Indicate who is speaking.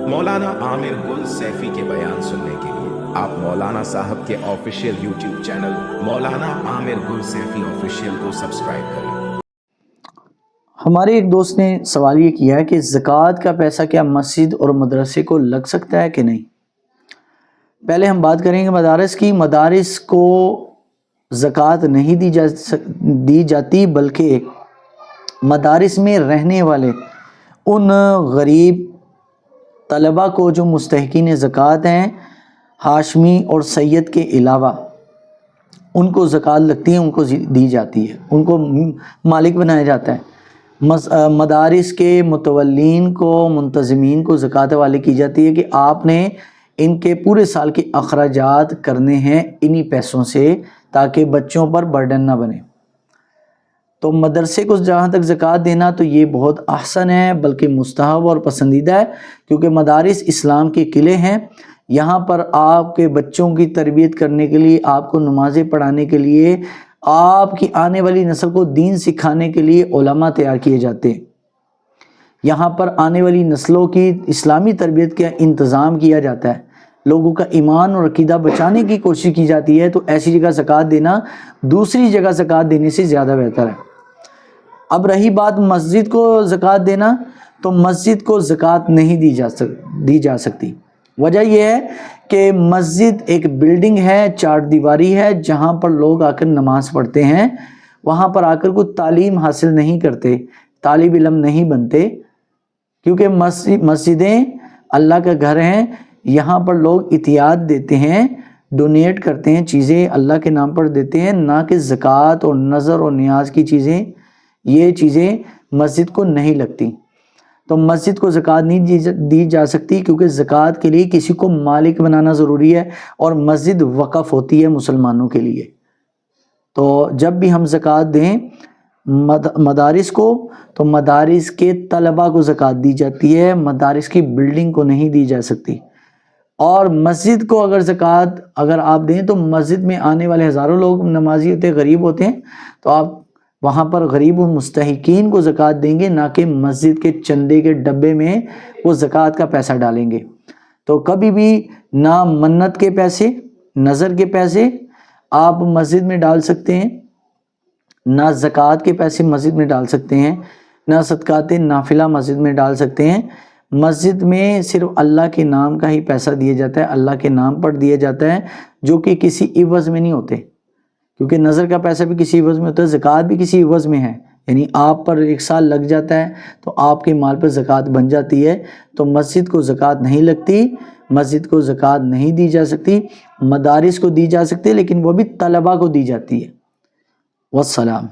Speaker 1: मौलाना आमिर गुल सैफी के बयान सुनने के लिए आप मौलाना साहब के ऑफिशियल यूट्यूब चैनल मौलाना आमिर गुल सैफी ऑफिशियल को सब्सक्राइब करें।
Speaker 2: हमारे एक दोस्त ने सवाल ये किया है कि ज़कात का पैसा क्या मस्जिद और मदरसे को लग सकता है कि नहीं। पहले हम बात करेंगे मदारिस की। मदारिस को ज़कात नहीं दी जाती, बल्कि मदारिस में रहने वाले उन गरीब तलबा को जो मुस्तहिकीन ज़कात हैं, हाशमी और सैयद के अलावा, उनको ज़कात लगती है, उनको दी जाती है, उनको मालिक बनाया जाता है। मदारिस के मुतवल्लीन को, मुंतज़मीन को ज़कात वाले की जाती है कि आपने इनके पूरे साल के अखराजात करने हैं इन्हीं पैसों से, ताकि बच्चों पर बर्डन ना बने। तो मदरसे को जहाँ तक ज़कात देना तो ये बहुत ahsan है, बल्कि मुस्तहब और पसंदीदा है, क्योंकि मदारिस इस्लाम के किले हैं। यहाँ पर आपके बच्चों की तरबियत करने के लिए, आपको नमाज़ें पढ़ाने के लिए, आपकी आने वाली नस्ल को दीन सिखाने के लिए उलमा तैयार किए जाते हैं। यहाँ पर आने वाली नस्लों की इस्लामी तरबियत का इंतज़ाम किया जाता है, लोगों का ईमान और अकीदा बचाने की कोशिश की जाती है। तो ऐसी जगह ज़कात देना दूसरी जगह ज़कात देने से ज़्यादा बेहतर है। अब रही बात मस्जिद को ज़कात देना, तो मस्जिद को ज़कात नहीं दी जा सकती। वजह यह है कि मस्जिद एक बिल्डिंग है, चार दीवारी है, जहाँ पर लोग आकर नमाज़ पढ़ते हैं। वहाँ पर आकर कोई तालीम हासिल नहीं करते, तालिब इल्म नहीं बनते, क्योंकि मस्जिदें अल्लाह का घर हैं। यहाँ पर लोग इतियाद देते हैं, डोनेट करते हैं, चीज़ें अल्लाह के नाम पर देते हैं, ना कि ज़कात और नज़र और नियाज की चीज़ें। ये चीज़ें मस्जिद को नहीं लगती। तो मस्जिद को ज़कात नहीं दी जा सकती, क्योंकि ज़कात के लिए किसी को मालिक बनाना ज़रूरी है, और मस्जिद वक़फ़ होती है मुसलमानों के लिए। तो जब भी हम ज़कात दें मदारिस को, तो मदारिस के तलबा को ज़कात दी जाती है, मदारिस की बिल्डिंग को नहीं दी जा सकती। और मस्जिद को अगर ज़कात अगर आप दें, तो मस्जिद में आने वाले हज़ारों लोग नमाजी होते हैं, गरीब होते हैं, तो आप वहाँ पर गरीब और मुस्तहिकीन को ज़कात देंगे, ना कि मस्जिद के चंदे के डब्बे में वो ज़कात का पैसा डालेंगे। तो कभी भी ना मन्नत के पैसे, नज़र के पैसे आप मस्जिद में डाल सकते हैं, ना ज़कात के पैसे मस्जिद में डाल सकते हैं, ना सदकात नाफिला मस्जिद में डाल सकते हैं। मस्जिद में सिर्फ अल्लाह के नाम का ही पैसा दिया जाता है, अल्लाह के नाम पर दिया जाता है, जो कि किसी इवज़ में नहीं होते, क्योंकि नज़र का पैसा भी किसी इवज़ में होता है, ज़कात भी किसी इवज़ में है। यानी आप पर एक साल लग जाता है तो आपके माल पर ज़कात बन जाती है। तो मस्जिद को ज़कात नहीं लगती, मस्जिद को ज़कात नहीं दी जा सकती। मदारिस को दी जा सकती है, लेकिन वो भी तलबा को दी जाती है। वस्सलाम।